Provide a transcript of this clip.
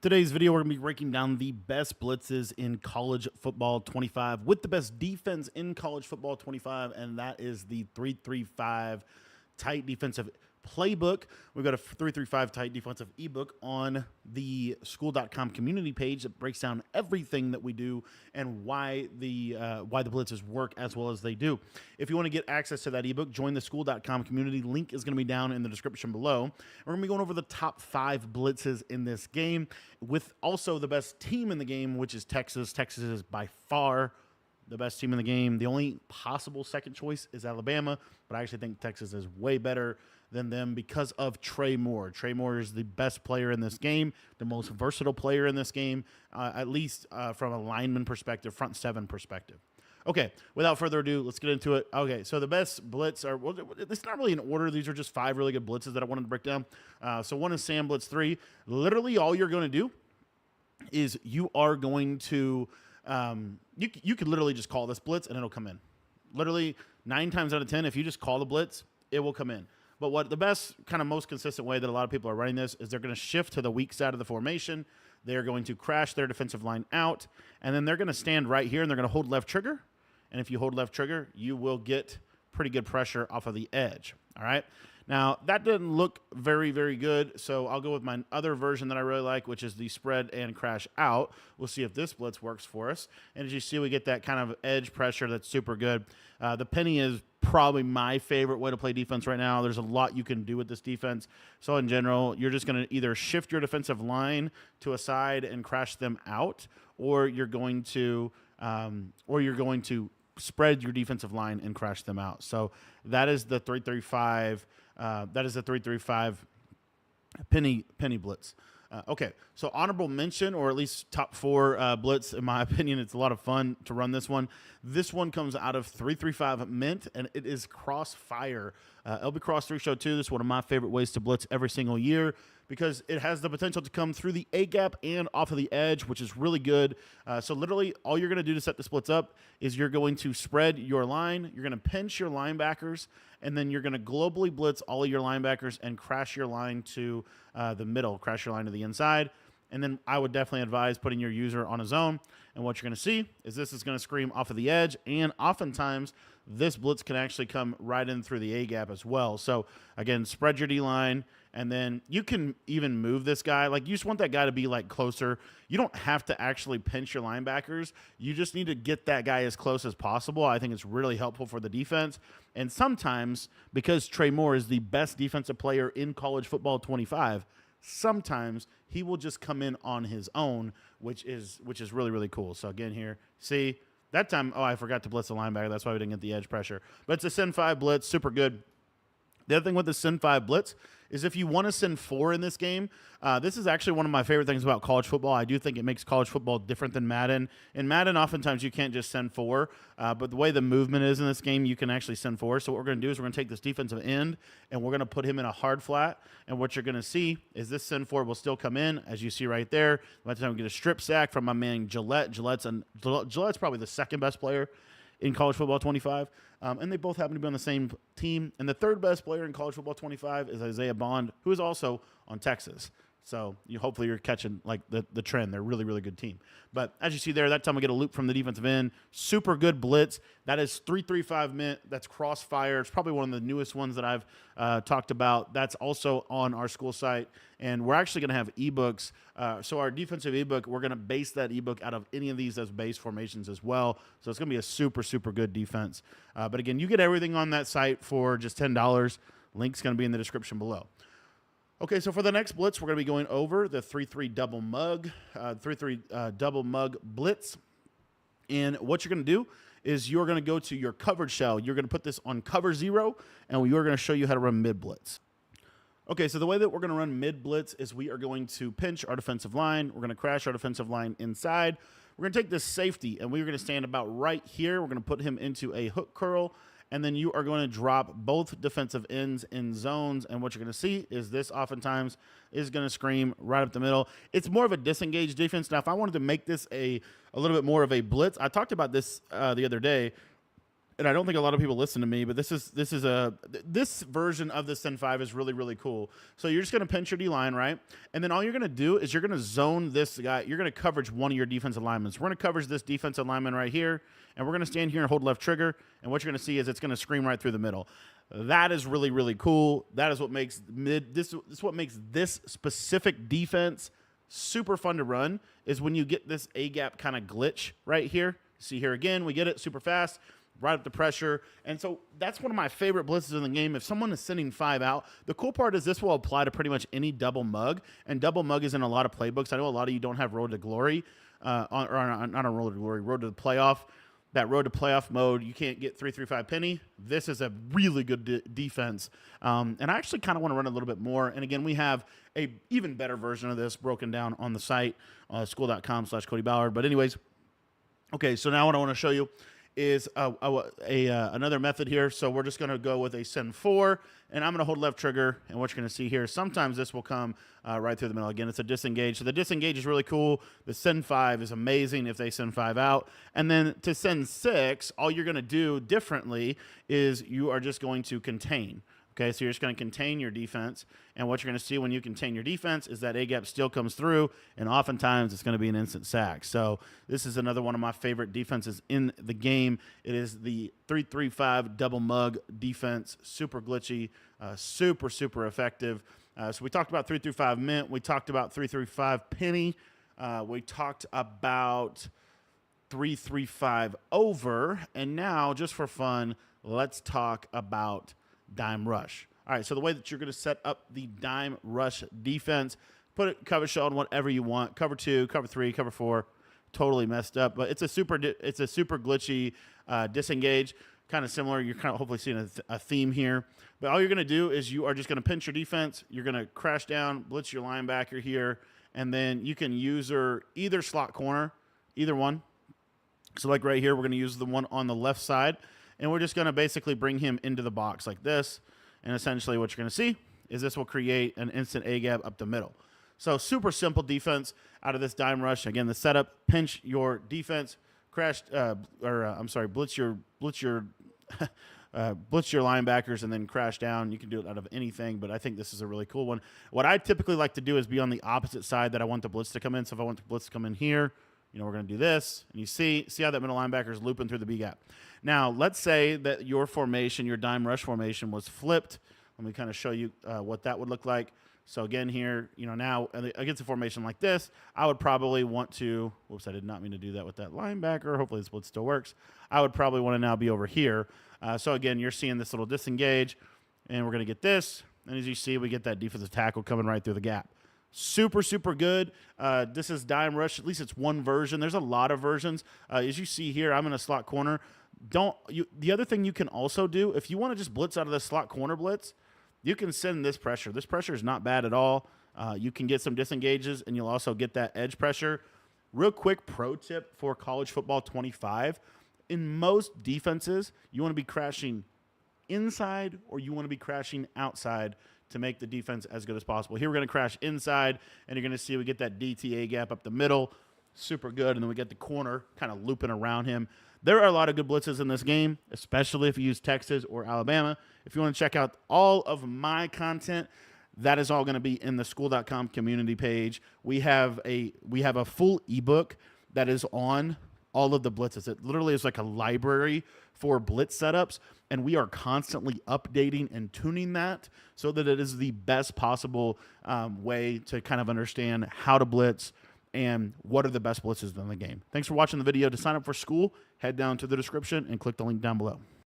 Today's video, we're going to be breaking down the best blitzes in college football 25 with the best defense in college football 25, and that is the 335 tight defensive playbook. We've got a 335 tight defensive ebook on the school.com community page that breaks down everything that we do and why the blitzes work as well as they do. If you want to get access to that ebook, join the school.com community. Link is going to be down in the description below. We're going to be going over the top 5 blitzes in this game with also the best team in the game, which is Texas. Texas is by far the best team in the game. The only possible second choice is Alabama, but I actually think Texas is way better than them because of Trey Moore. Trey Moore is the best player in this game, the most versatile player in this game, at least from a lineman perspective, front seven perspective. Okay, without further ado, let's get into it. Okay, so the best blitz are, well, it's not really in order. These are just 5 really good blitzes that I wanted to break down. So one is Sam Blitz 3. Literally all you're going to do is you are going to you could literally just call this blitz and it'll come in. Literally 9 times out of 10, if you just call the blitz, it will come in. But what the best, kind of most consistent way that a lot of people are running this is they're going to shift to the weak side of the formation. They're going to crash their defensive line out, and then they're going to stand right here, and they're going to hold left trigger. And if you hold left trigger, you will get pretty good pressure off of the edge. All right. Now, that didn't look very, very good, so I'll go with my other version that I really like, which is the spread and crash out. We'll see if this blitz works for us. And as you see, we get that kind of edge pressure that's super good. The penny is probably my favorite way to play defense right now. There's a lot you can do with this defense. So in general, you're just going to either shift your defensive line to a side and crash them out, or you're going to spread your defensive line and crash them out. So that is the 335. That is the 335 penny blitz. Okay, so honorable mention, or at least top 4 blitz, in my opinion. It's a lot of fun to run this one. This one comes out of 335 Mint, and it is Crossfire. LB Cross 3 Show 2. This is one of my favorite ways to blitz every single year because it has the potential to come through the A-gap and off of the edge, which is really good. So literally all you're going to do to set the splits up is you're going to spread your line, you're going to pinch your linebackers, and then you're going to globally blitz all of your linebackers and crash your line to the middle, crash your line to the inside. And then I would definitely advise putting your user on a zone. And what you're going to see is this is going to scream off of the edge. And oftentimes, this blitz can actually come right in through the A-gap as well. So, again, spread your D-line. And then you can even move this guy. Like, you just want that guy to be, like, closer. You don't have to actually pinch your linebackers. You just need to get that guy as close as possible. I think it's really helpful for the defense. And sometimes, because Trey Moore is the best defensive player in college football 25, sometimes he will just come in on his own, which is really, really cool. So again here, see, that time, I forgot to blitz the linebacker. That's why we didn't get the edge pressure. But it's a send 5 blitz, super good. The other thing with the send 5 blitz is if you want to send 4 in this game, this is actually one of my favorite things about college football. I do think it makes college football different than Madden. In Madden, oftentimes you can't just send 4, but the way the movement is in this game, you can actually send 4. So what we're going to do is we're going to take this defensive end, and we're going to put him in a hard flat. And what you're going to see is this send 4 will still come in, as you see right there. By the time we get a strip sack from my man Gillette. Gillette's probably the second best player in college football 25, and they both happen to be on the same team. And the third best player in college football 25 is Isaiah Bond, who is also on Texas. So hopefully you're catching like the trend. They're a really, really good team. But as you see there, that time we get a loop from the defensive end. Super good blitz. That is 335 Mint. That's Crossfire. It's probably one of the newest ones that I've talked about. That's also on our school site. And we're actually going to have ebooks. So our defensive ebook, we're going to base that ebook out of any of these as base formations as well. So it's going to be a super, super good defense. But again, you get everything on that site for just $10. Link's going to be in the description below. Okay, so for the next blitz, we're going to be going over the 3-3 double mug, 3-3 double mug blitz. And what you're going to do is you're going to go to your covered shell. You're going to put this on cover 0, and we're going to show you how to run mid blitz. Okay, so the way that we're going to run mid blitz is we are going to pinch our defensive line. We're going to crash our defensive line inside. We're going to take this safety, and we're going to stand about right here. We're going to put him into a hook curl. And then you are going to drop both defensive ends in zones. And what you're going to see is this oftentimes is going to scream right up the middle. It's more of a disengaged defense. Now, if I wanted to make this a little bit more of a blitz, I talked about this the other day. and I don't think a lot of people listen to me, but this version of the Sen 5 is really, really cool. So you're just going to pinch your D-line, right? And then all you're going to do is you're going to zone this guy. You're going to coverage one of your defensive linemen. We're going to coverage this defensive lineman right here, and we're going to stand here and hold left trigger, and what you're going to see is it's going to scream right through the middle. That is really, really cool. That is what makes this is what makes this specific defense super fun to run, is when you get this A-gap kind of glitch right here. See here again, we get it super fast, right up the pressure. And so that's one of my favorite blitzes in the game. If someone is sending 5 out, the cool part is this will apply to pretty much any double mug. And double mug is in a lot of playbooks. I know a lot of you don't have Road to Glory, not a Road to Glory, Road to the Playoff. That Road to Playoff mode, you can't get 3-3-5 penny. This is a really good defense. And I actually kind of want to run a little bit more. And again, we have a even better version of this broken down on the site, school.com/Cody Ballard. But anyways, okay, so now what I want to show you is another method here. So we're just going to go with a Sen 4, and I'm going to hold left trigger, and what you're going to see here, sometimes this will come right through the middle. Again, it's a disengage. So the disengage is really cool. The Sen 5 is amazing if they send 5 out. And then to Sen 6, all you're going to do differently is you are just going to contain. Okay, so you're just going to contain your defense, and what you're going to see when you contain your defense is that A-gap still comes through, and oftentimes it's going to be an instant sack. So this is another one of my favorite defenses in the game. It is the 3-3-5 double mug defense, super glitchy, super, super effective. So we talked about 3-3-5 mint. We talked about 3-3-5 penny. We talked about 3-3-5 over, and now, just for fun, let's talk about dime rush. All right, so the way that you're going to set up the dime rush defense, put it cover shell on whatever you want, cover 2, cover 3, cover 4, totally messed up, but it's a super glitchy disengage, kind of similar. You're kind of hopefully seeing a theme here, but all you're going to do is you are just going to pinch your defense. You're going to crash down, blitz your linebacker here, and then you can use either slot corner, either one. So like right here, we're going to use the one on the left side, and we're just going to basically bring him into the box like this. And essentially what you're going to see is this will create an instant A-gap up the middle. So super simple defense out of this dime rush. Again, the setup, pinch your defense, blitz your linebackers, and then crash down. You can do it out of anything, but I think this is a really cool one. What I typically like to do is be on the opposite side that I want the blitz to come in. So if I want the blitz to come in here, we're going to do this, and you see how that middle linebacker is looping through the B-gap. Now, let's say that your formation, your dime rush formation, was flipped. Let me kind of show you what that would look like. So again here, now against a formation like this, I would probably want to, whoops, I did not mean to do that with that linebacker. Hopefully this blitz still works. I would probably want to now be over here. So again, you're seeing this little disengage, and we're going to get this. And as you see, we get that defensive tackle coming right through the gap. Super, super good. This is dime rush. At least it's one version. There's a lot of versions. As you see here, I'm in a slot corner. The other thing you can also do, if you want to just blitz out of the slot corner blitz, you can send this pressure. This pressure is not bad at all. You can get some disengages, and you'll also get that edge pressure. Real quick pro tip for college football 25. In most defenses, you want to be crashing inside or you want to be crashing outside to make the defense as good as possible. Here we're going to crash inside, and you're going to see we get that DTA gap up the middle. Super good. And then we get the corner kind of looping around him. There are a lot of good blitzes in this game, especially if you use Texas or Alabama. If you want to check out all of my content, that is all going to be in the school.com community page. We have a full ebook that is on all of the blitzes. It literally is like a library for blitz setups, and we are constantly updating and tuning that so that it is the best possible way to kind of understand how to blitz and what are the best blitzes in the game. Thanks for watching the video. To sign up for school, head down to the description and click the link down below.